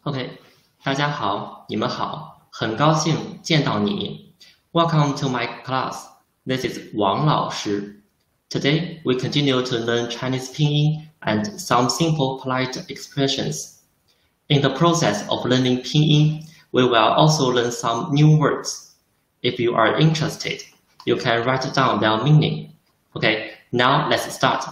OK， 大家好，你们好，很高兴见到你。Welcome to my class. This is Wang 老师. Today we continue to learn Chinese pinyin and some simple polite expressions. In the process of learning pinyin, we will also learn some new words. If you are interested, you can write down their meaning. Okay, now let's start.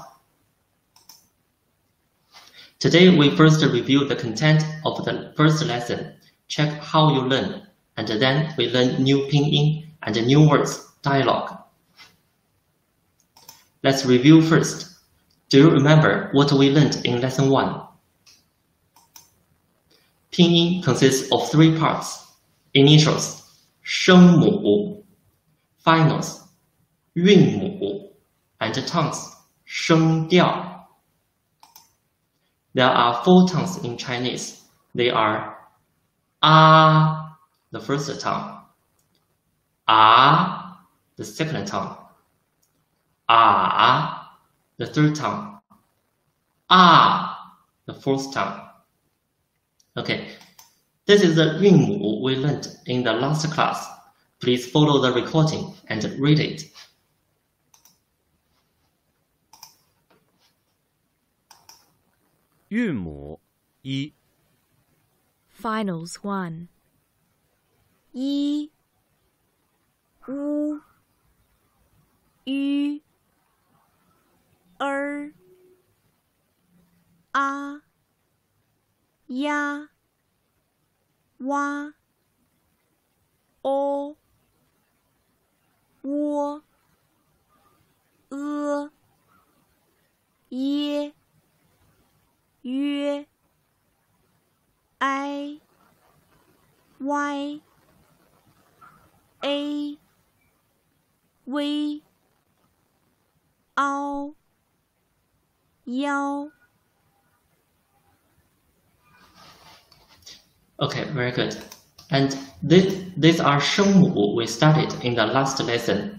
Today we first review the content of the first lesson, check how you learn, and then we learn new pinyin and new words dialogue. Let's review first. Do you remember what we learned in lesson 1? Pinyin consists of 3 parts: initials, 声母, finals, 韵母, and tongues, 声调. There are 4 tongues in Chinese. They are A, the first tongue, A, the second tongue, A, the third tongue, A, the fourth tongue. Okay, this is the 韵母 we learned in the last class. Please follow the recording and read it. Finals 1. 一 乌 ü 儿 啊 呀 哇 o 窝 耶 约 I Y A V 凹 腰. Okay, very good. And these are 声母 we studied in the last lesson.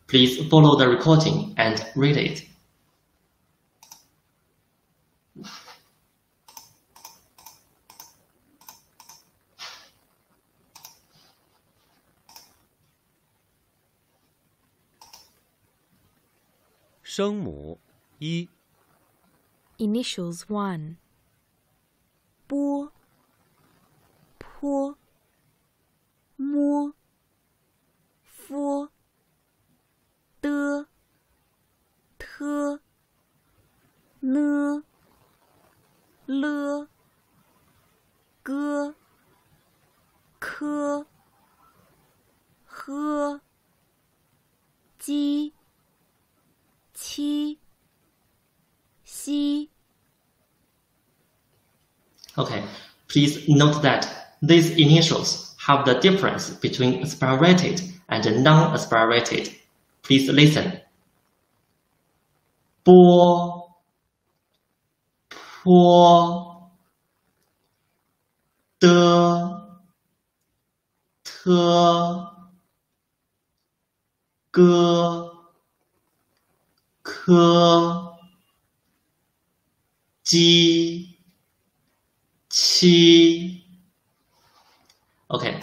Please follow the recording and read it. Initials 1. 波 坡 摸 佛 的 特 呢 了 个 科 呵 鸡 七 西. Okay, please note that these initials have the difference between aspirated and non-aspirated. Please listen. 波 坡 的 特 个 科 鸡 七. Okay.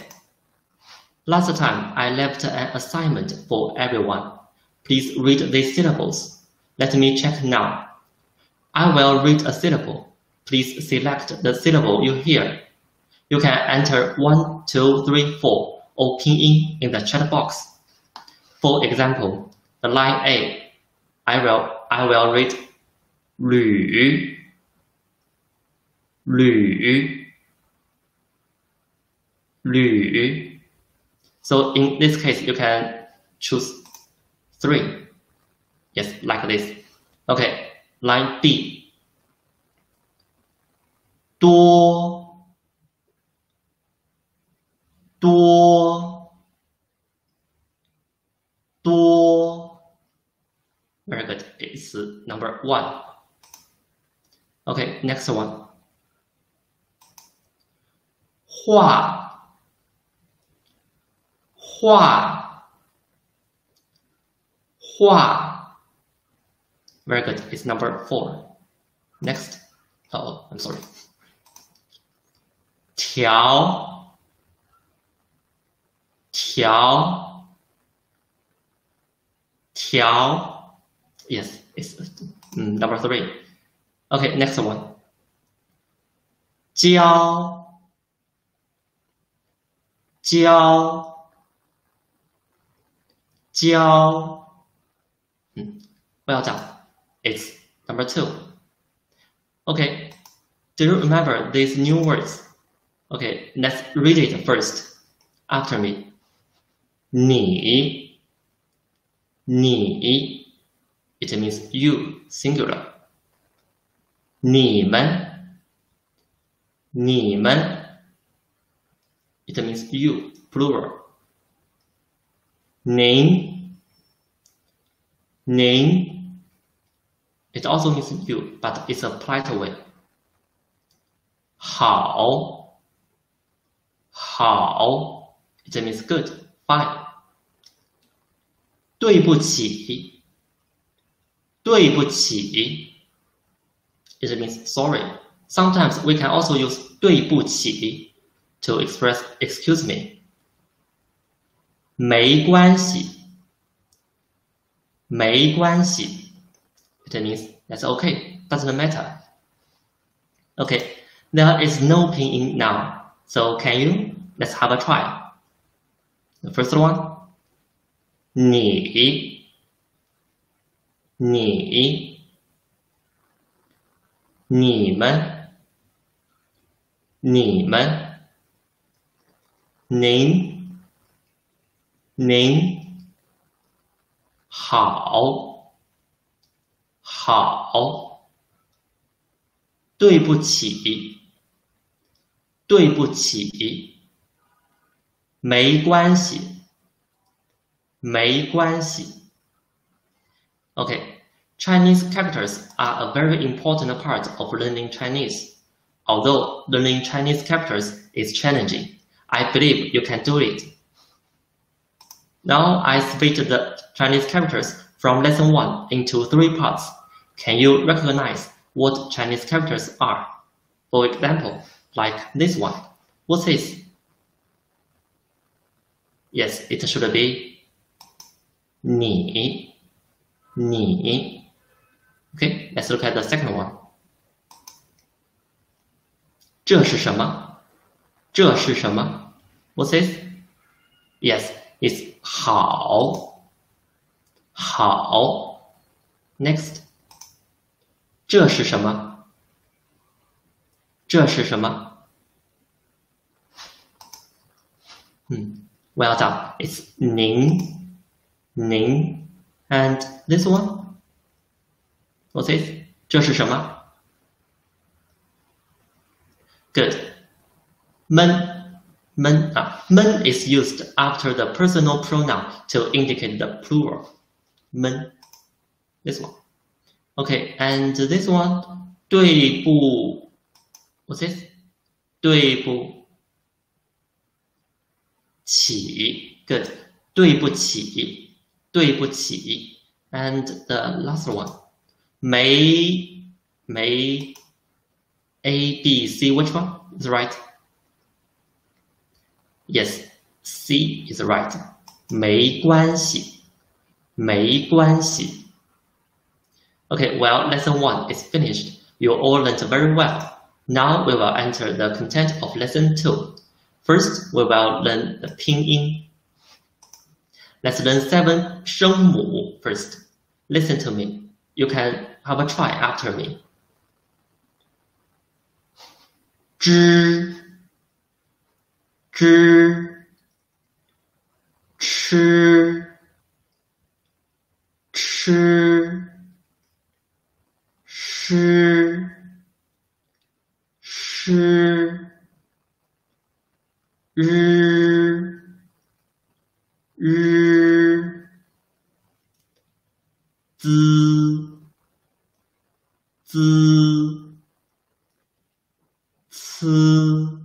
Last time I left an assignment for everyone. Please read these syllables. Let me check now. I will read a syllable. Please select the syllable you hear. You can enter 1, 2, 3, 4 or pinyin in the chat box. For example, the line A, I will read 铝 铝 铝. So in this case, you can choose 3. Yes, like this. Okay, line B. 多 多 多. Very good. It's number 1. Okay, next one. 画 画 画. Very good. It's number 4. Next. Oh, I'm sorry. 条，条，条。Yes, it's number 3. Okay, next one. 教，教，教。不要讲 It's number 2. Okay, do you remember these new words? Okay, let's read it first. After me. 你，你 It means you, singular. 你们，你们 It means you, plural. 您，您 It also means you, but it's a polite way. 好，好 It means good, fine. 对不起，对不起 It means sorry. Sometimes we can also use 对不起 to express excuse me. 没关系，没关系 It means that's okay, doesn't matter. Okay, there is no pinyin now, so can you? Let's have a try. The first one. 你，你，你们，你们，您，您，好，好，对不起，对不起，没关系，没关系。Okay, Chinese characters are a very important part of learning Chinese. Although learning Chinese characters is challenging, I believe you can do it. Now I split the Chinese characters from lesson 1 into 3 parts. Can you recognize what Chinese characters are? For example, like this one. What's this? Yes, it should be 你，你。Okay, let's look at the second one. 这是什么？这是什么？ What's this? Yes, it's 好，好。Next. 这是什么？这是什么？Well done. It's 您，您。And this one? What's this? 这是什么？ Good. 们，们们 is used after the personal pronoun to indicate the plural. 们 This one. Okay, and this one? 对不 What's this? 对不起 Good. 对不起，对不起。And the last one. 没 A, B, C, which one is right? Yes, C is right. 没关系，没关系。Okay, well, lesson 1 is finished. You all learned very well. Now we will enter the content of lesson 2. First, we will learn the pinyin. Let's learn 7 声母 first. Listen to me. You can have a try after me. 知，知，吃，吃，诗，诗，日，日，滋，滋，呲，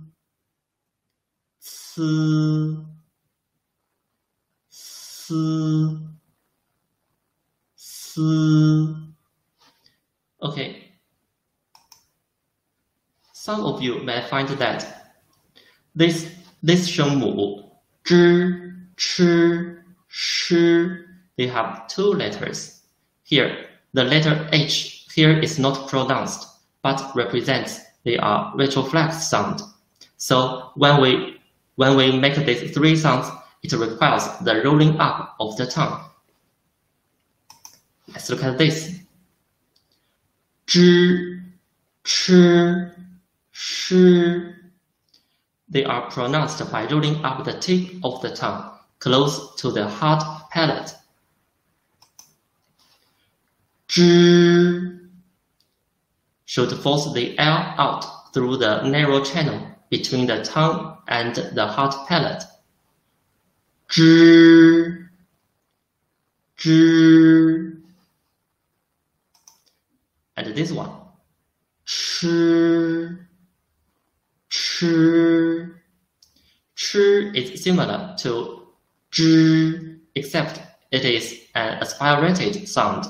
呲，丝，丝。Okay. Some of you may find that this 声母 zh, ch, sh, they have two letters. Here, the letter H here is not pronounced, but represents they are retroflex sound. So when we make these three sounds, it requires the rolling up of the tongue. Let's look at this. Zh, ch, sh. They are pronounced by rolling up the tip of the tongue close to the hard palate. Zh should force the air out through the narrow channel between the tongue and the hard palate. Zh, zh. And this one. Ch, ch. Ch is similar to zh, except it is an aspirated sound.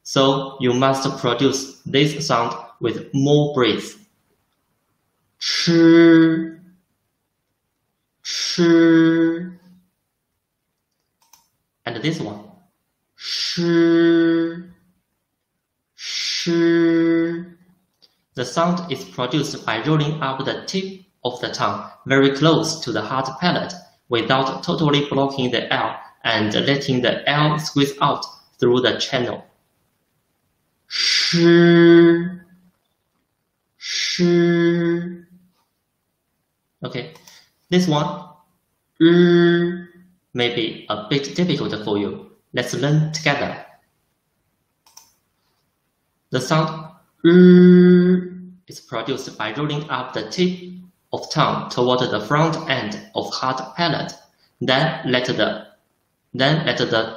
So you must produce this sound with more breath. Ch, ch. And this one. Sh, sh. The sound is produced by rolling up the tip of the tongue very close to the hard palate without totally blocking the air and letting the air squeeze out through the channel. Sh, sh. Okay, this one may be a bit difficult for you. Let's learn together. The sound is produced by rolling up the tip of tongue toward the front end of hard palate. Then let the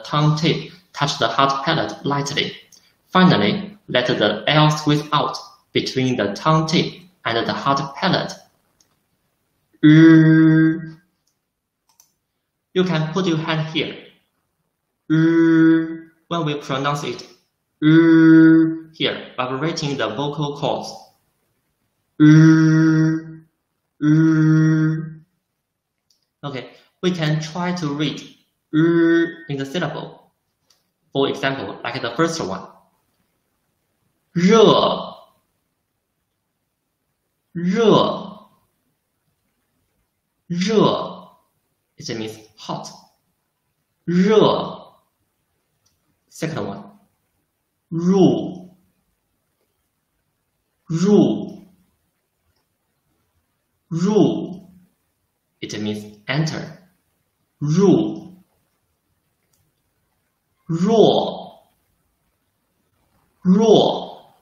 tongue tip touch the hard palate lightly. Finally, let the air squeeze out between the tongue tip and the hard palate. You can put your hand here. When we pronounce it, here, vibrating the vocal cords. Okay, we can try to read in the syllable. For example, like the first one. 热 热 热 it means hot. 热 Second one. 入 入 入 it means enter. 入 弱 弱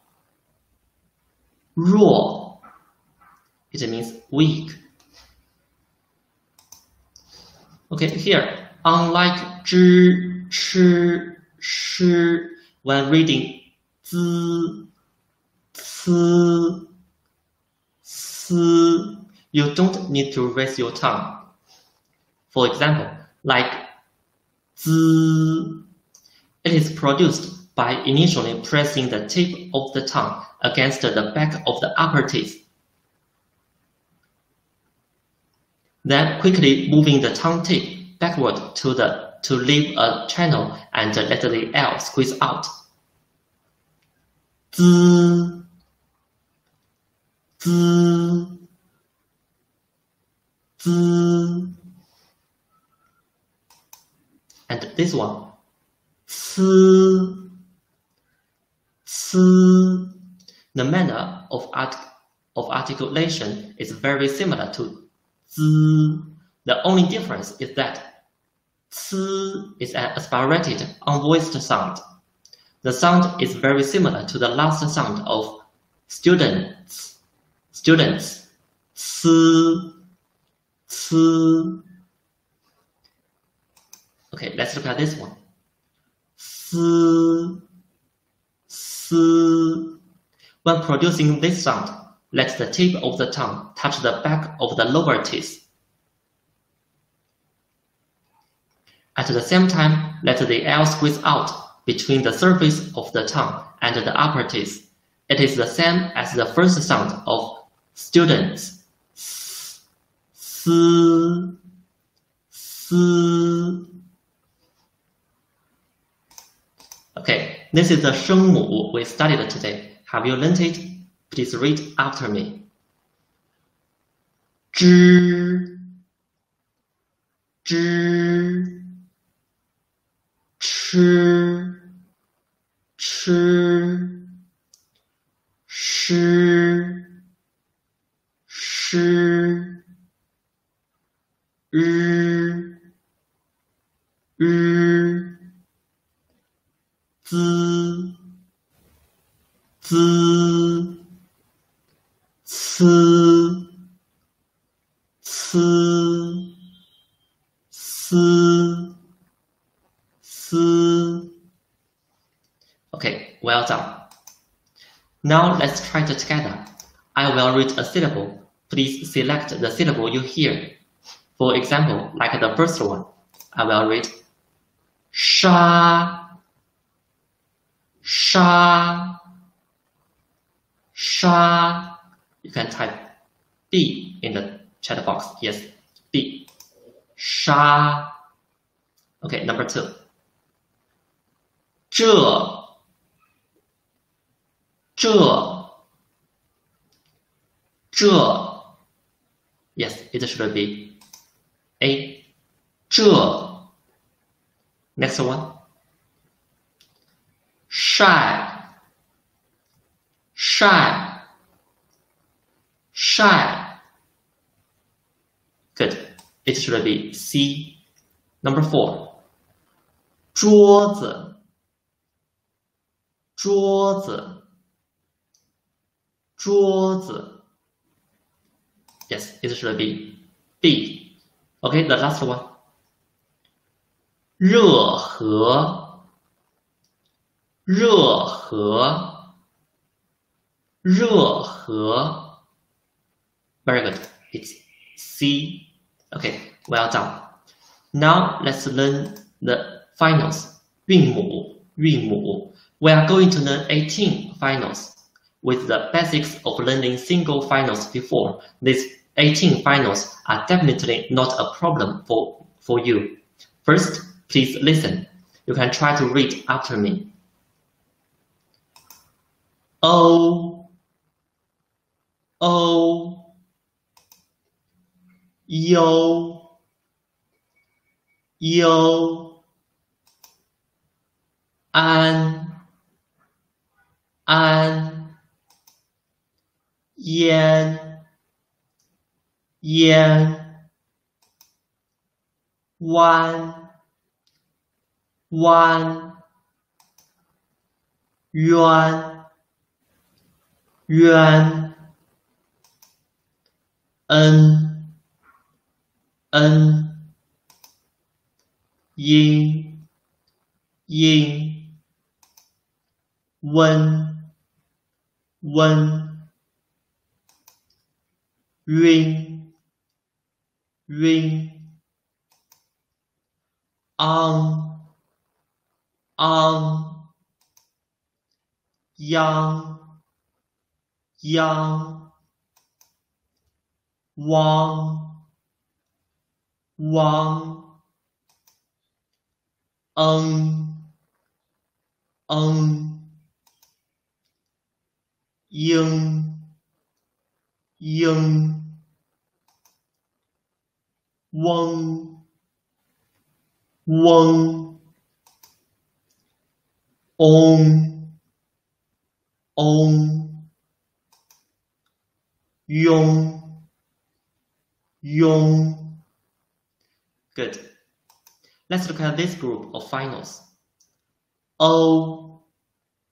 弱 it means weak. Okay, here, unlike zh, ch, sh, when reading z, c, s, you don't need to raise your tongue. For example, like z, it is produced by initially pressing the tip of the tongue against the back of the upper teeth, then quickly moving the tongue tip backward to leave a channel and let the air squeeze out. Z, z, z. And this one. C, c. The manner of articulation is very similar to z. The only difference is that c is an aspirated, unvoiced sound. The sound is very similar to the last sound of students. Students. C, c. Okay, let's look at this one. S, s. When producing this sound, let the tip of the tongue touch the back of the lower teeth. At the same time, let the air squeeze out between the surface of the tongue and the upper teeth. It is the same as the first sound of students. S, s. Okay, this is the 声母 we studied today. Have you learned it? Please read after me. 知 知 吃 吃 诗 诗 日 日 滋 滋 呲 呲 丝 丝 Okay, well done. Now let's try it together. I will read a syllable. Please select the syllable you hear. For example, like the first one, I will read 沙 沙 沙. You can type B in the chat box. Yes, B. 沙. Okay, number 2. 这 这 Yes, it should be A. 这 Next one. 晒 晒 晒 Good. It should be C. Number 4. 桌子桌子桌子 Yes, it should be B. Okay, the last one. 热河热河热河 Very good. It's C. Okay, well done. Now let's learn the finals. 韵母韵母 We are going to learn 18 finals. With the basics of learning single finals before, these 18 finals are definitely not a problem for you. First, please listen. You can try to read after me. O, O, yo, yo, an, yan, yan, wan, wan, yuan, yuan, en, yin, yin, wen, wen, ring, ring, yang, yang, wang, ying, weng, ong, yong. Good. Let's look at this group of finals. O,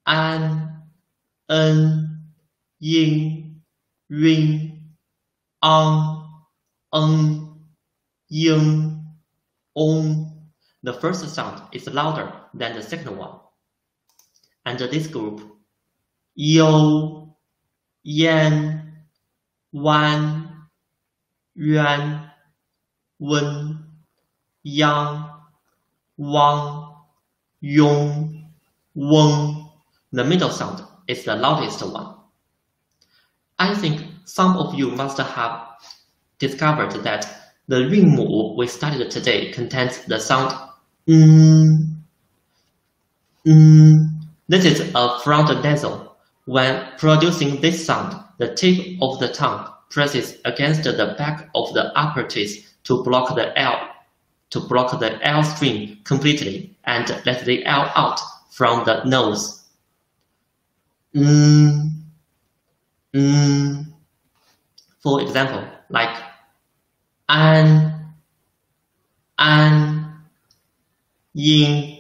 an, yin, ring, ying, ong. The first sound is louder than the second one. Under this group, yo, yan, wan, yuan, wen, yang, wang, yong, weng. The middle sound is the loudest one. I think some of you must have discovered that The 韵母 we studied today contains the sound This is a frontal nasal. When producing this sound, the tip of the tongue presses against the back of the upper teeth to block the L string completely and let the L out from the nose. For example, like yin,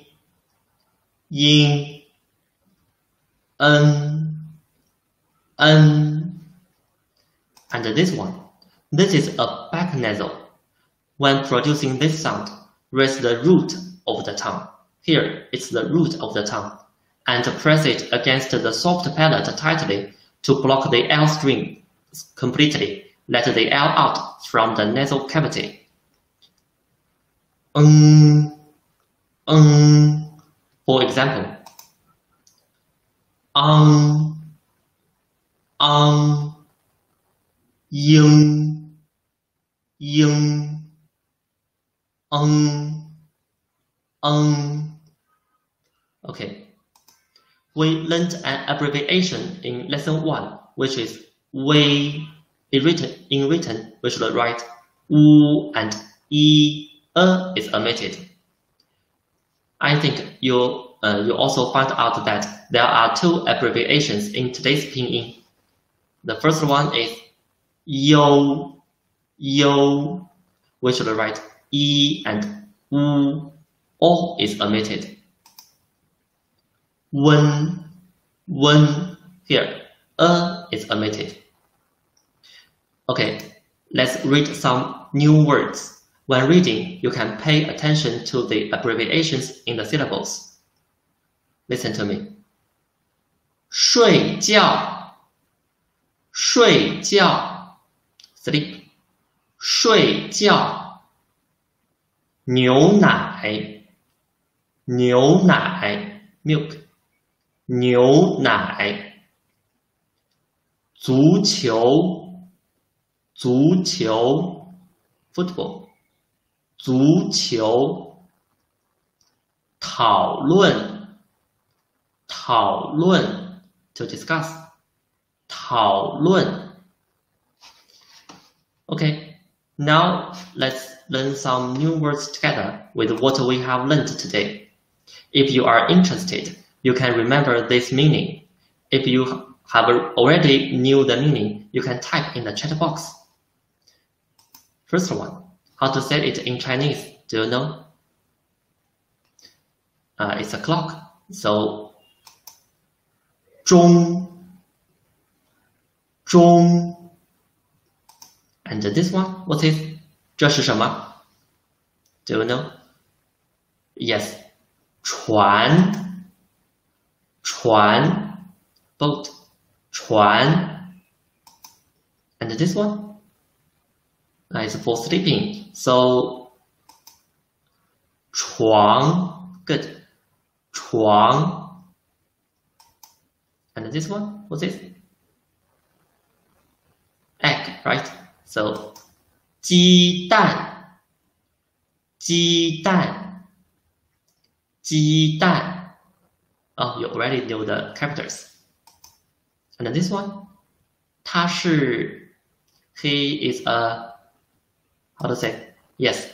and this one. This is a back nasal. When producing this sound, raise the root of the tongue. Here, it's the root of the tongue, and press it against the soft palate tightly to block the L string completely. Let the L out from the nasal cavity. For example, Okay. We learned an abbreviation in lesson 1, which is we. In written, we should write U and E, is omitted. I think you also found out that there are 2 abbreviations in today's pinyin. The first one is yo. We should write E and U. O is omitted. When here, is omitted. Okay, let's read some new words. When reading, you can pay attention to the abbreviations in the syllables. Listen to me. 睡觉 sleep 睡觉 牛奶 milk 牛奶 足球 football 足球 讨论 to discuss 讨论 Okay, now let's learn some new words together with what we have learned today. If you are interested, you can remember this meaning. If you have already knew the meaning, you can type in the chat box. First one, how to say it in Chinese, do you know? It's a clock, so 钟 and this one, what is 这是什么 Do you know? Yes, 船 boat 船 and this one is for sleeping, so 床 good 床 and this one, what's this? Egg, right? So 鸡蛋 Oh, you already know the characters. And this one, 他是 he is a, how to say? Yes,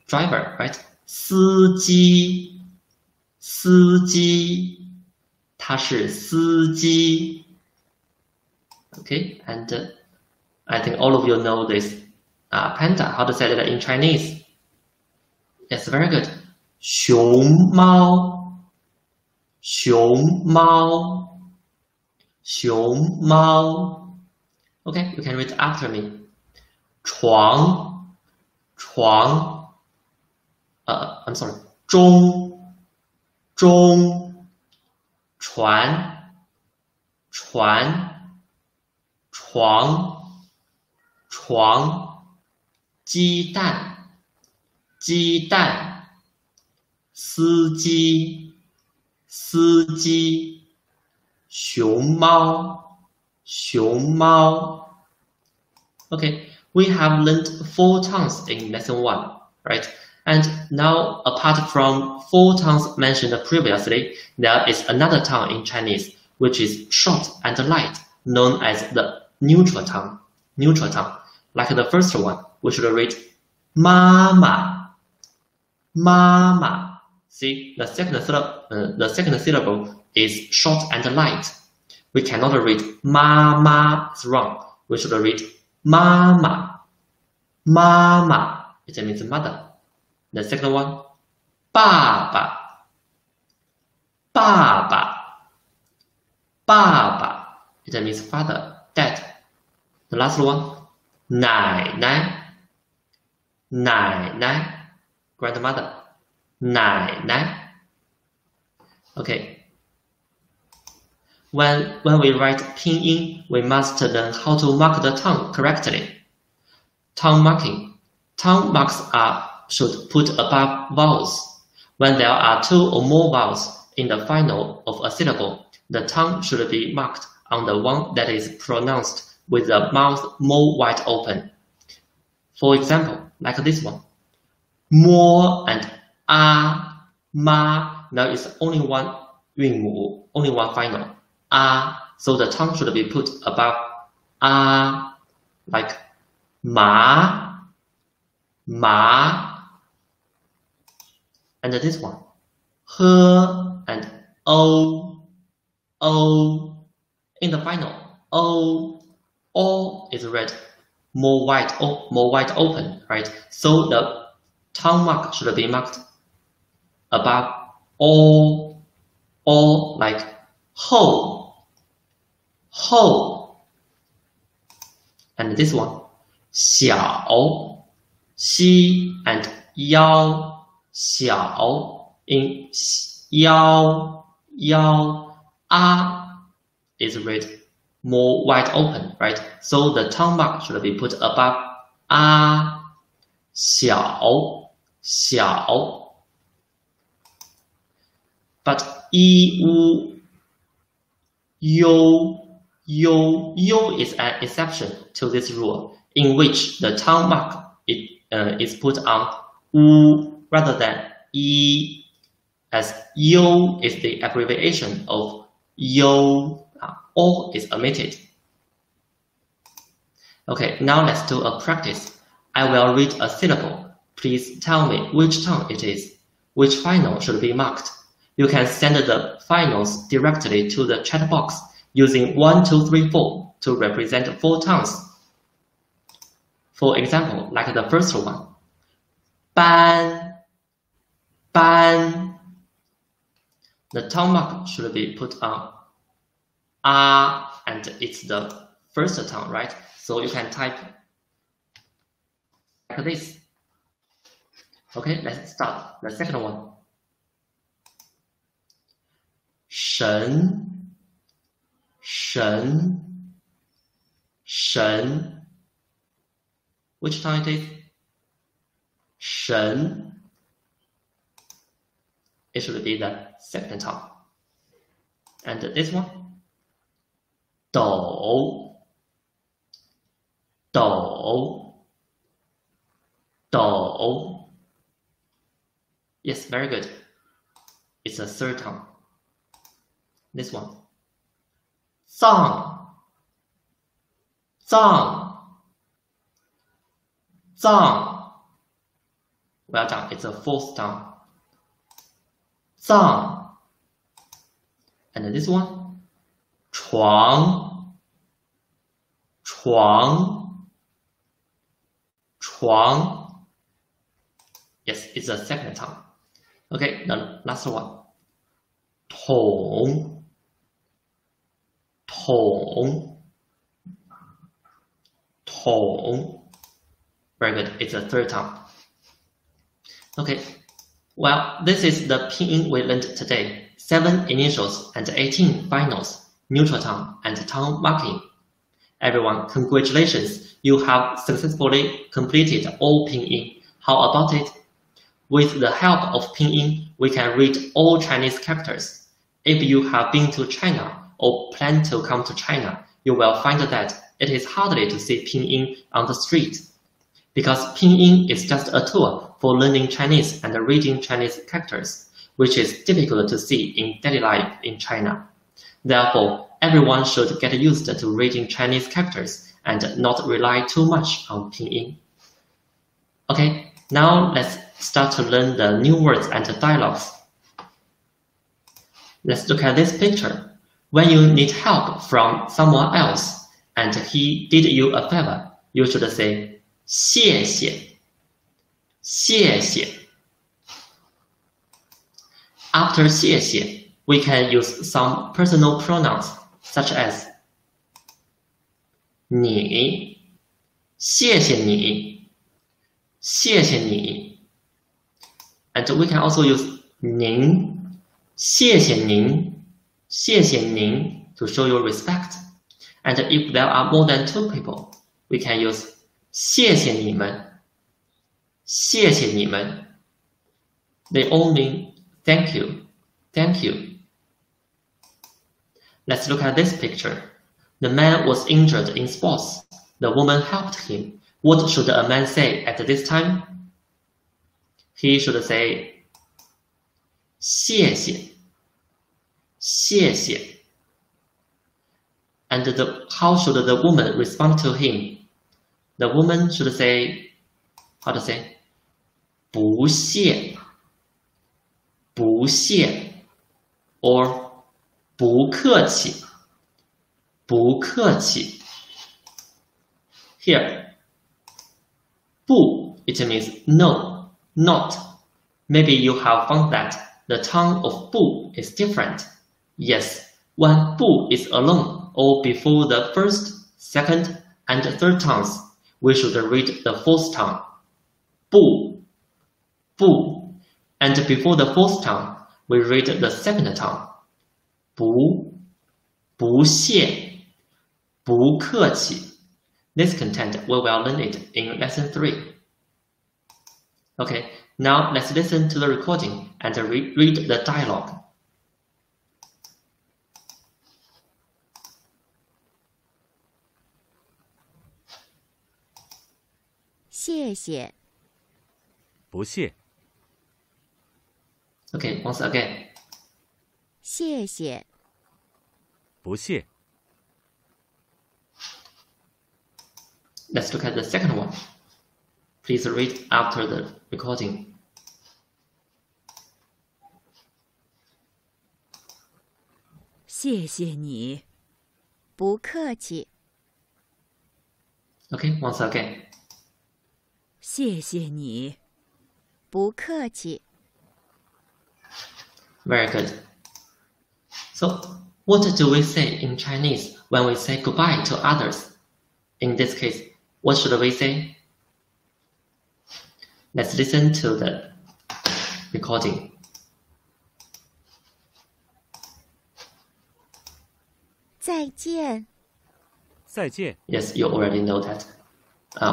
driver, right? 司机 他是司机 Okay, and I think all of you know this panda, how to say that in Chinese. Yes, very good. 熊猫 Okay, you can read after me. 床 I'm sorry. 钟 船 床 鸡蛋 司机 熊猫 Okay, We have learned 4 tongues in lesson 1, right? And now, apart from 4 tongues mentioned previously, there is another tongue in Chinese, which is short and light, known as the neutral tongue. Neutral tongue. Like the first one, we should read mama, mama. See, the second syllable is short and light. We cannot read mama. It's wrong. We should read mama, mama. It means mother. The second one, baba, baba, baba. It means father, dad. The last one, nai nai, nai nai, grandmother, nai nai. Okay. When we write pinyin, we must learn how to mark the tongue correctly. Tongue marking. Tongue marks should put above vowels. When there are 2 or more vowels in the final of a syllable, the tongue should be marked on the one that is pronounced with the mouth more wide open. For example, like this one, mo and ma. Now it's only one 韵母, only one final. So the tongue should be put above like ma, ma. And this one, he and o. In the final, o is read more wide open, right? So the tongue mark should be marked above o, like ho. And this one, 小, xi and yao, 小 in yao, is read more wide open, right? So the tongue mark should be put above 小. But u, yo is an exception to this rule, in which the tongue mark is put on u rather than e, as yo is the abbreviation of yo. O is omitted. Okay, now let's do a practice. I will read a syllable. Please tell me which tongue it is. Which final should be marked? You can send the finals directly to the chat box using 1, 2, 3, 4 to represent 4 tongues. For example, like the first one, ban. The tongue mark should be put on and it's the first tongue, right? So you can type like this. Okay, let's start the second one. 神. Which tongue it is? 神. It should be the second tongue. And this one, 斗. Yes, very good. It's a third tongue. This one, 藏. Well done. It's a fourth tongue. 藏. And this one, 床. Yes, it's a second tongue. Okay, the last one, 桶. Very good. It's a third tongue. Okay. Well, this is the pinyin we learned today. 7 initials and 18 finals, neutral tongue and tongue marking. Everyone, congratulations. You have successfully completed all pinyin. How about it? With the help of pinyin, we can read all Chinese characters. If you have been to China or plan to come to China, you will find that it is hardly to see pinyin on the street, because pinyin is just a tool for learning Chinese and reading Chinese characters, which is difficult to see in daily life in China. Therefore, everyone should get used to reading Chinese characters and not rely too much on pinyin. Okay, now let's start to learn the new words and dialogues. Let's look at this picture. When you need help from someone else and he did you a favor, you should say 谢谢, 谢谢. After 谢谢, we can use some personal pronouns such as 你, 谢谢你, 谢谢你. And we can also use 您, 谢谢您, 谢谢您 to show your respect. And if there are more than 2 people, we can use 谢谢你们, 谢谢你们. They all mean thank you, thank you. Let's look at this picture. The man was injured in sports. The woman helped him. What should a man say at this time? He should say 谢谢, 谢谢. And how should the woman respond to him? The woman should say, how to say? 不谢, 不谢, or 不客气, 不客气. Here, 不, it means no, not. Maybe you have found that the tongue of 不 is different. Yes, when 不 is alone or before the first, second, and third tongues, we should read the fourth tongue. 不, 不. And before the fourth tongue, we read the second tongue. 不, 不谢, 不客气. This content we will learn it in lesson 3. Okay, now let's listen to the recording and read the dialogue. 谢谢，不谢， Okay, once again. 谢谢，不谢， Let's look at the second one. Please read after the recording. 谢谢你，不客气， Okay, once again. 谢谢你，不客气。 Very good. So, what do we say in Chinese when we say goodbye to others? In this case, what should we say? Let's listen to the recording. 再见，再见， Yes, you already know that.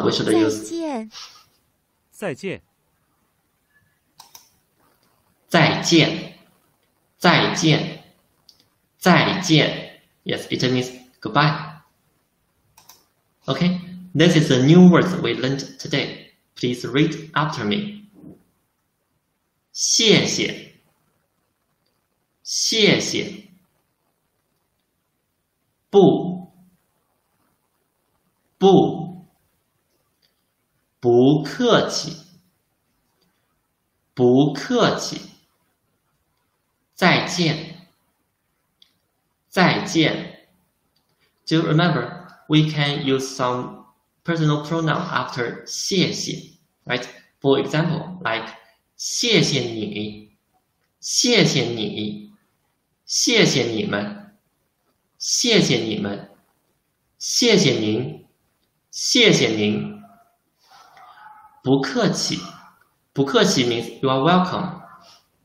We should 再 use 见，再见，再见, 再见, 再见. Yes, it means goodbye. Okay, this is the new words we learned today. Please read after me. 谢谢, 谢谢. 不, 不, 不客气, 不客气. 再见, 再见. Do you remember, we can use some personal pronoun after 谢谢, right? For example, like 谢谢你, 谢谢你, 谢谢你们, 谢谢你们, 谢谢您, 谢谢您. 不客气, 不客气 means you are welcome.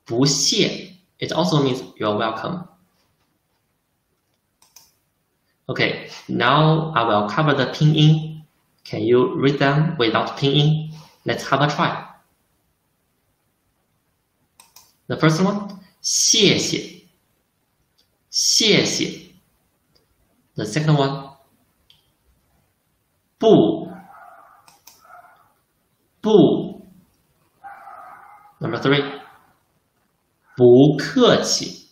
不谢, it also means you are welcome. Okay, now I will cover the pinyin. Can you read them without pinyin? Let's have a try. The first one, 谢谢, 谢谢. The second one, 不 Number 3， 不客气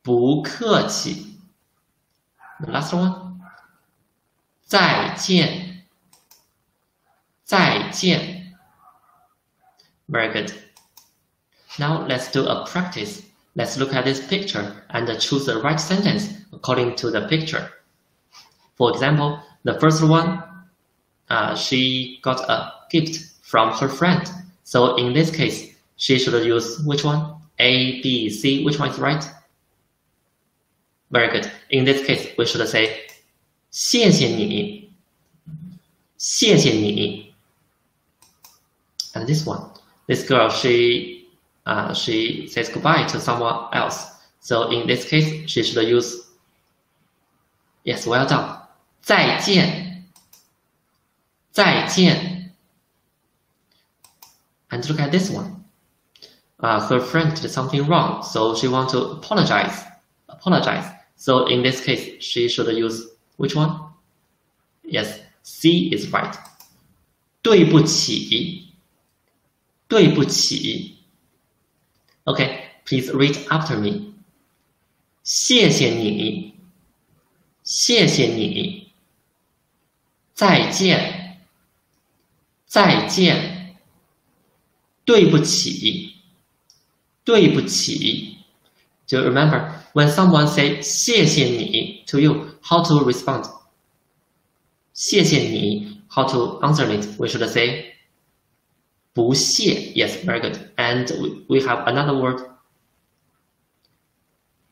不客气。The last one， 再见 再见。Very good. Now let's do a practice. Let's look at this picture and choose the right sentence according to the picture. For example, the first one, she got a gift from her friend. So in this case, she should use which one? A, B, C. Which one is right? Very good. In this case, we should say 谢谢你谢谢你 And this one, this girl, she says goodbye to someone else. So in this case, she should use, yes, well done, 再见再见 And look at this one. Her friend did something wrong, so she wants to apologize. So in this case, she should use which one? Yes, C is right. 对不起对不起 Okay, please read after me. 谢谢你谢谢你再见再见对不起对不起 Do you remember when someone say 谢谢你 to you, how to respond? 谢谢你 how to answer it? We should say 不谢 Yes, very good. And we have another word.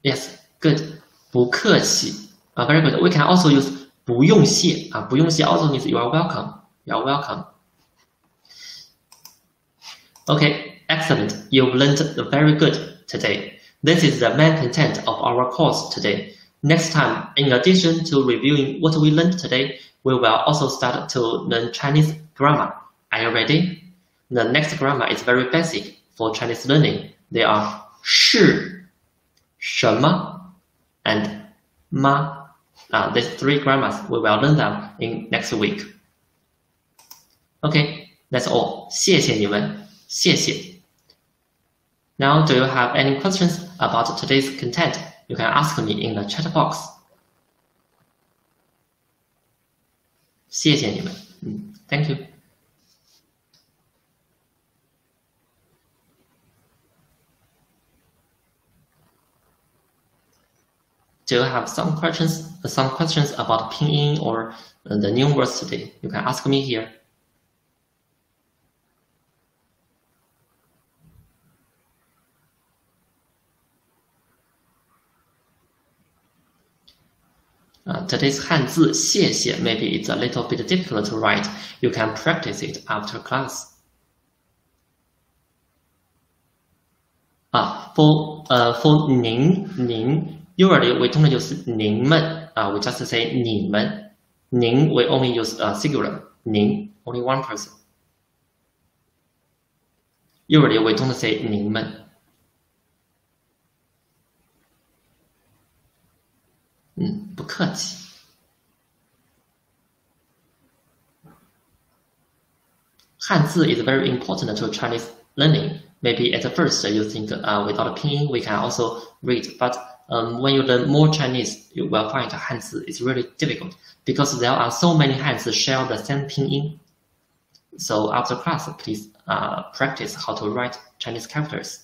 Yes, good. 不客气 Very good. We can also use 不用谢不用谢 also means you are welcome. You are welcome. Okay, excellent. You've learned very good today. This is the main content of our course today. Next time, in addition to reviewing what we learned today, we will also start to learn Chinese grammar. Are you ready? The next grammar is very basic for Chinese learning. They are 是、什么 and 吗. These 3 grammars, we will learn them in next week. Okay, that's all. 谢谢你们，谢谢. Now, do you have any questions about today's content? You can ask me in the chat box. 谢谢你们。Thank you. Do you have some questions about pinyin or the new words today? You can ask me here. Today's 汉字谢谢 maybe it's a little bit difficult to write. You can practice it after class. For 您 usually we don't use 您们 we just say 你们 您 we only use singular 您 only one person. Usually we don't say 您们. 不客气. Hanzi is very important to Chinese learning. Maybe at first you think without pinyin we can also read, but when you learn more Chinese, you will find Hanzi is really difficult because there are so many Hanzi share the same pinyin. So after class, please practice how to write Chinese characters.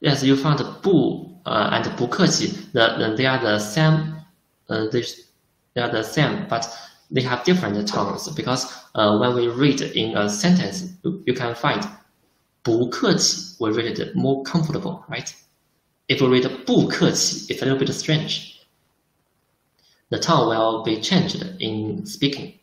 Yes, you found 不 and 不客气. They are the same. They are the same, but they have different tones because when we read in a sentence, you can find 不客气 we read it more comfortable, right? If we read 不客气, it's a little bit strange. The tone will be changed in speaking.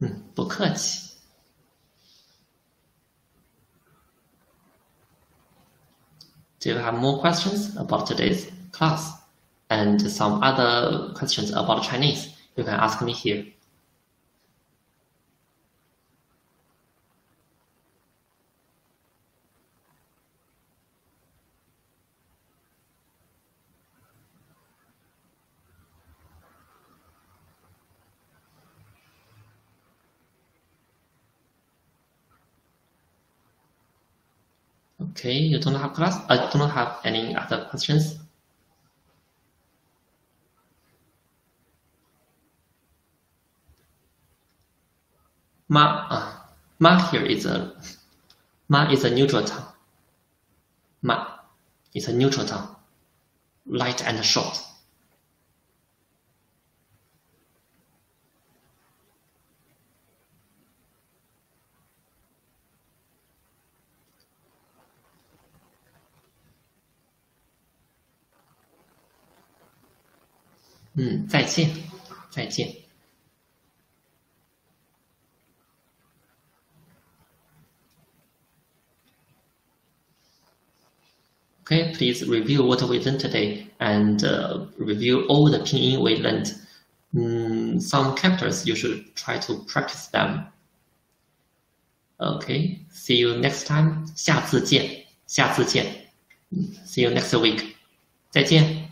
"不客气" Do you have more questions about today's class and some other questions about Chinese? You can ask me here. Okay, you don't have class? I do not have any other questions. Ma here is a neutral tone. Ma is a neutral tone, light and short. Mm, 再见，再见。Okay, please review what we learned today and review all the pinyin we learned. Some characters you should try to practice them. Okay, see you next time. 下次见，下次见。See you next week. 再见。